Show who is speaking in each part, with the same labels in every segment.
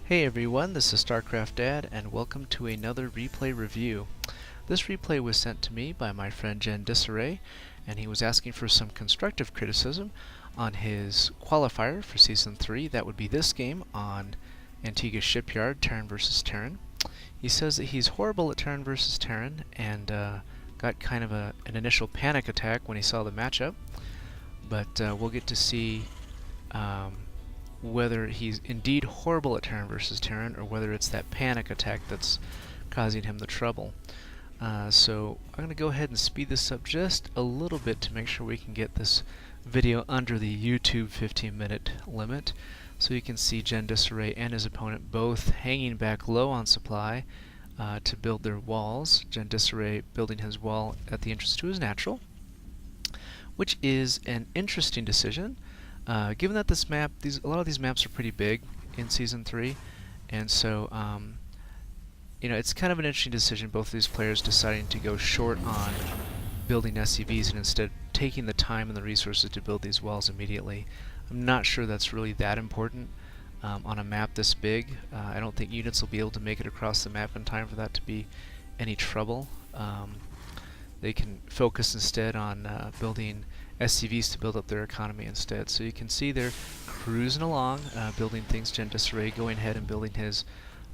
Speaker 1: Hey everyone, this is StarCraft Dad, and welcome to another replay review. This replay was sent to me by my friend GenDisarray, and he was asking for some constructive criticism on his qualifier for Season 3. That would be this game on Antigua Shipyard, Terran vs. Terran. He says that he's horrible at Terran vs. Terran, and got kind of an initial panic attack when he saw the matchup, but we'll get to see whether he's indeed horrible at Terran vs. Terran or whether it's that panic attack that's causing him the trouble. So I'm going to go ahead and speed this up just a little bit to make sure we can get this video under the YouTube 15-minute limit, so you can see GenDisarray and his opponent both hanging back low on supply to build their walls. GenDisarray building his wall at the entrance to his natural, which is an interesting decision. Given that this map, a lot of these maps are pretty big in Season 3, and so it's kind of an interesting decision, both of these players deciding to go short on building SCVs and instead taking the time and the resources to build these walls immediately. I'm not sure that's really that important on a map this big. I don't think units will be able to make it across the map in time for that to be any trouble. They can focus instead on building SCVs to build up their economy instead. So you can see they're cruising along, building things. GenDisarray going ahead and building his,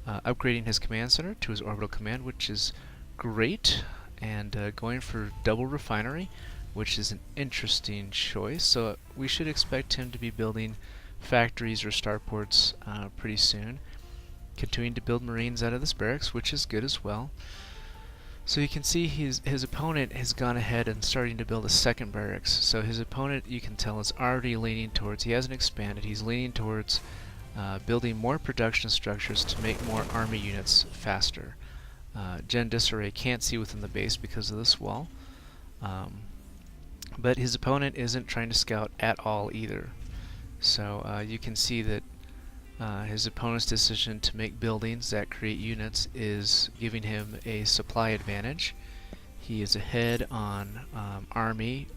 Speaker 1: upgrading his command center to his orbital command, which is great, and going for double refinery, which is an interesting choice. So we should expect him to be building factories or starports pretty soon. Continuing to build marines out of this barracks, which is good as well. So you can see his opponent has gone ahead and starting to build a second barracks. So his opponent, you can tell, is already leaning towards, he hasn't expanded, he's leaning towards building more production structures to make more army units faster. GenDisarray can't see within the base because of this wall. But his opponent isn't trying to scout at all either. So you can see that his opponent's decision to make buildings that create units is giving him a supply advantage. He is ahead on army,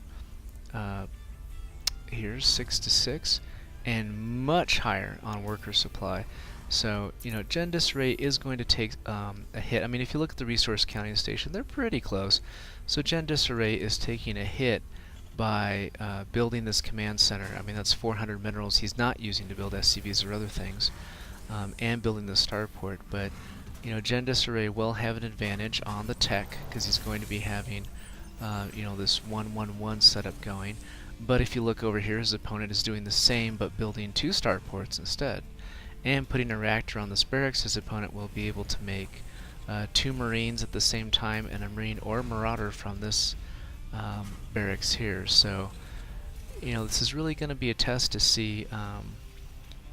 Speaker 1: here's 6 to 6, and much higher on worker supply. So, GenDisarray is going to take a hit. I mean, if you look at the resource counting station, they're pretty close. So GenDisarray is taking a hit by building this command center. I mean, that's 400 minerals he's not using to build SCVs or other things, and building the starport. But GenDisarray will have an advantage on the tech because he's going to be having this 1-1-1 setup going. But if you look over here, his opponent is doing the same but building 2 starports instead, and putting a reactor on this barracks. His opponent will be able to make 2 marines at the same time, and a marine or marauder from this barracks here. So this is really going to be a test to see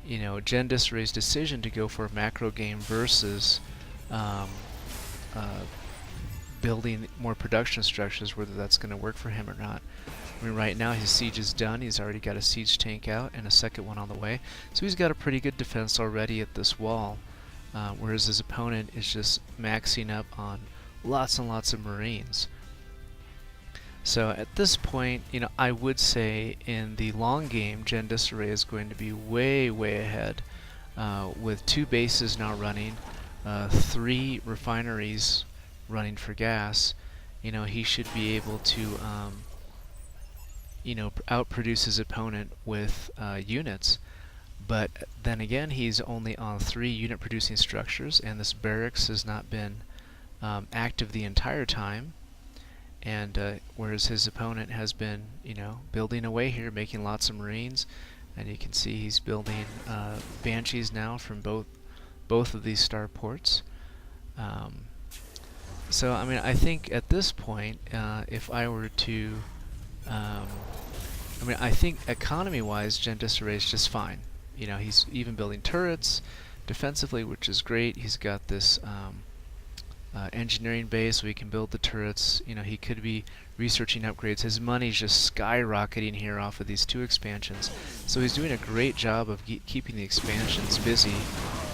Speaker 1: GenDisarray's decision to go for a macro game versus building more production structures, whether that's going to work for him or not. I mean, right now his siege is done. He's already got a siege tank out and a second one on the way, so he's got a pretty good defense already at this wall, whereas his opponent is just maxing up on lots and lots of marines. So at this point, I would say in the long game, GenDisarray is going to be way, way ahead, with 2 bases now running, 3 refineries running for gas. He should be able to, outproduce his opponent with units. But then again, he's only on 3 unit-producing structures, and this barracks has not been active the entire time. And whereas his opponent has been, building away here, making lots of marines, and you can see he's building banshees now from both of these starports. So I mean, I think at this point, if I were to, I think economy-wise, GenDisarray is just fine. He's even building turrets defensively, which is great. He's got this engineering base so he can build the turrets. He could be researching upgrades. His money's just skyrocketing here off of these 2 expansions. So he's doing a great job of keeping the expansions busy.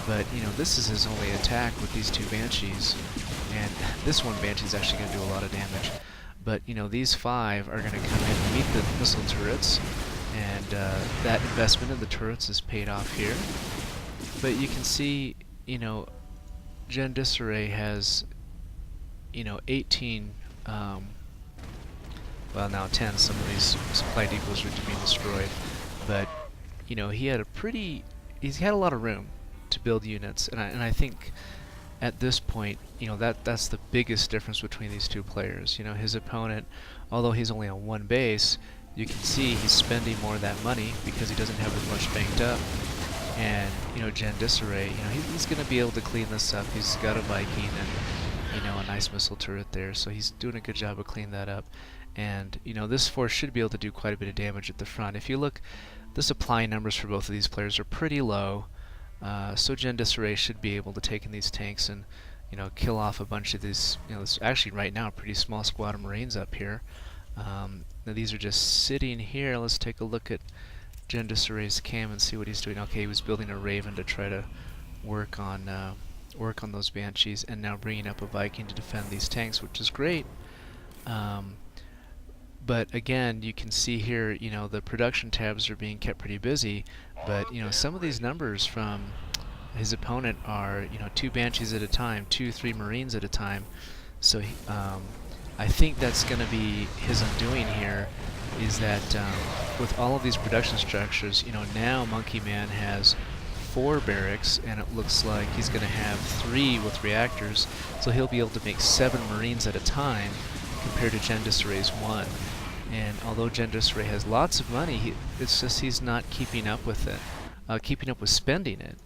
Speaker 1: But this is his only attack with these 2 banshees, and this one banshee is actually going to do a lot of damage. But these 5 are going to come in and meet the missile turrets, and that investment in the turrets is paid off here. But you can see, GenDisarray has, 18, well now 10, some of these supply depots are being destroyed. But, he's had a lot of room to build units, and I think at this point, that's the biggest difference between these two players. His opponent, although he's only on one base, you can see he's spending more of that money because he doesn't have as much banked up. And GenDisarray, he's going to be able to clean this up. He's got a Viking and a nice missile turret there, so he's doing a good job of cleaning that up. And this force should be able to do quite a bit of damage at the front. If you look, the supply numbers for both of these players are pretty low. So GenDisarray should be able to take in these tanks and kill off a bunch of these. It's actually right now a pretty small squad of Marines up here. Now these are just sitting here. Let's take a look at GenDisarray's cam and see what he's doing. Okay, he was building a Raven to try to work on those Banshees, and now bringing up a Viking to defend these tanks, which is great. But again, you can see here, the production tabs are being kept pretty busy, but some of these numbers from his opponent are 2 Banshees at a time, 2-3 Marines at a time. So I think that's going to be his undoing here, is that with all of these production structures, now Monkey Man has 4 barracks, and it looks like he's going to have 3 with reactors, so he'll be able to make 7 Marines at a time compared to GenDisarray's 1. And although GenDisarray has lots of money, it's just he's not keeping up with it, keeping up with spending it.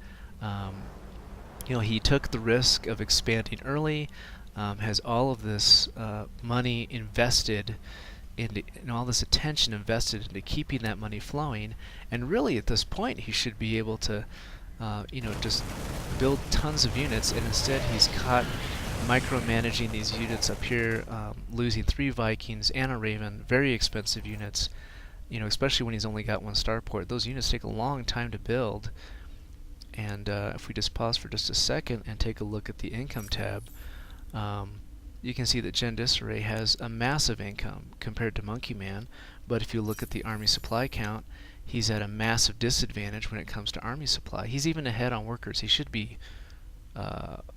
Speaker 1: He took the risk of expanding early, has all of this money invested into, all this attention invested into keeping that money flowing, and really at this point he should be able to, just build tons of units, and instead he's caught micromanaging these units up here, losing 3 Vikings and a Raven, very expensive units, especially when he's only got 1 starport. Those units take a long time to build. And if we just pause for just a second and take a look at the income tab, you can see that GenDisarray has a massive income compared to Monkey Man, but if you look at the army supply count, he's at a massive disadvantage when it comes to army supply. He's even ahead on workers. He should be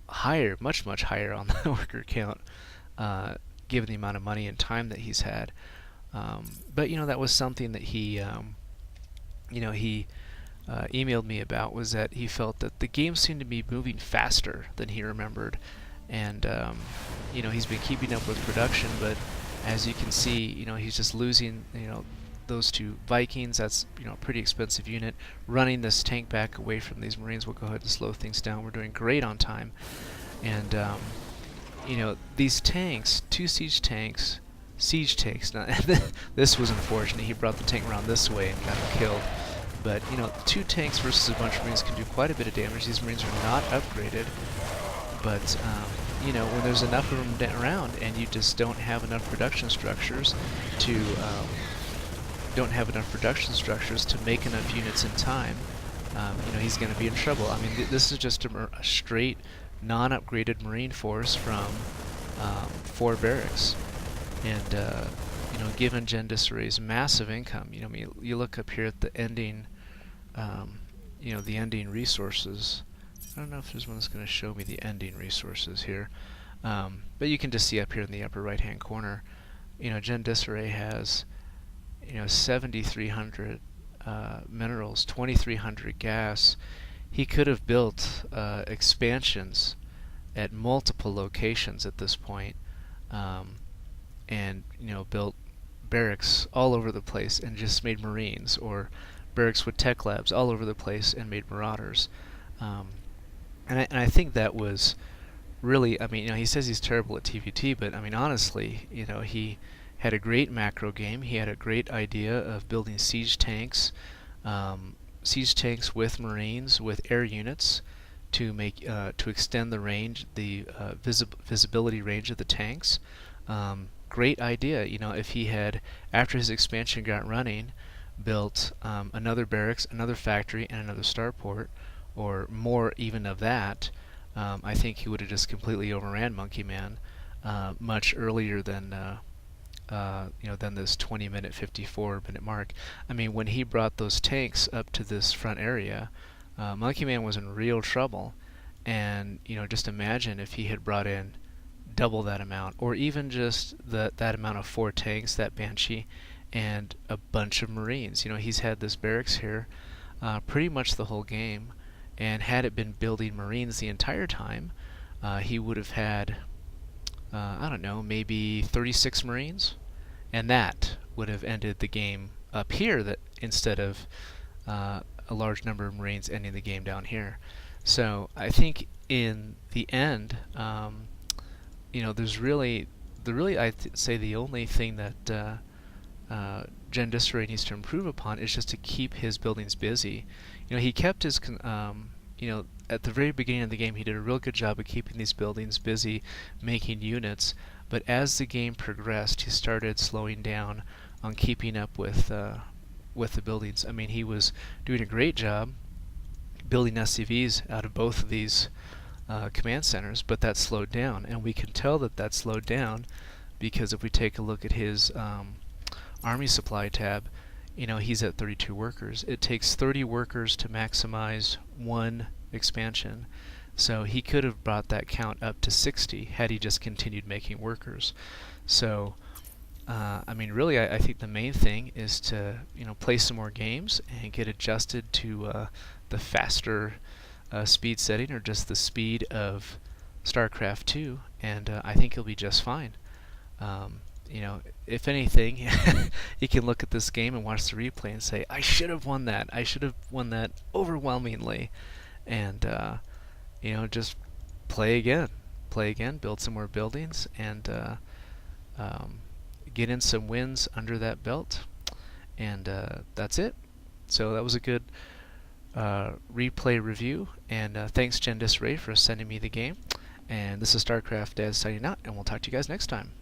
Speaker 1: higher, much higher on the worker count, given the amount of money and time that he's had. But that was something that he emailed me about, was that he felt that the game seemed to be moving faster than he remembered, and he's been keeping up with production, but as you can see, he's just losing those 2 Vikings. That's a pretty expensive unit. Running this tank back away from these Marines will go ahead and slow things down. We're doing great on time, and these tanks, 2 siege tanks. Now, this was unfortunate. He brought the tank around this way and got him killed. But 2 tanks versus a bunch of Marines can do quite a bit of damage. These Marines are not upgraded, but when there's enough of them around and you just don't have enough production structures to make enough units in time, he's going to be in trouble. I mean, this is just a straight non-upgraded Marine force from 4 barracks, and given GenDisarray's massive income, you look up here at the ending, the ending resources. I don't know if there's one that's going to show me the ending resources here, but you can just see up here in the upper right-hand corner, GenDisarray has 7,300 minerals, 2,300 gas. He could have built expansions at multiple locations at this point, and built barracks all over the place and just made Marines, or barracks with tech labs all over the place and made Marauders. And I think that was really, he says he's terrible at TvT, but honestly, he had a great macro game. He had a great idea of building siege tanks with Marines, with air units, to make to extend the range, the visibility range of the tanks. Great idea. If he had, after his expansion got running, built another barracks, another factory, and another starport, or more even of that, I think he would have just completely overran Monkey Man much earlier than this 20-minute, 54-minute mark. When he brought those tanks up to this front area, Monkey Man was in real trouble, and just imagine if he had brought in double that amount, or even just that amount of 4 tanks, that Banshee, and a bunch of Marines. He's had this barracks here pretty much the whole game, and had it been building Marines the entire time, he would have had, I don't know, maybe 36 Marines, and that would have ended the game up here, that instead of a large number of Marines ending the game down here. So I think in the end, there's really, I'd say the only thing that GenDisarray needs to improve upon is just to keep his buildings busy. He kept his, at the very beginning of the game, he did a real good job of keeping these buildings busy, making units. But as the game progressed, he started slowing down on keeping up with the buildings. I mean, he was doing a great job building SCVs out of both of these command centers, but that slowed down, and we can tell that slowed down because if we take a look at his army supply tab, he's at 32 workers. It takes 30 workers to maximize one expansion, so he could have brought that count up to 60 had he just continued making workers. So I mean, really, I think the main thing is to play some more games and get adjusted to the faster speed setting, or just the speed of StarCraft 2, and I think he'll be just fine. If anything, you can look at this game and watch the replay and say, I should have won that. I should have won that overwhelmingly. And, just play again. Play again, build some more buildings, and get in some wins under that belt. And that's it. So that was a good replay review. And thanks, GenDisarray, for sending me the game. And this is StarCraft Dad signing out, and we'll talk to you guys next time.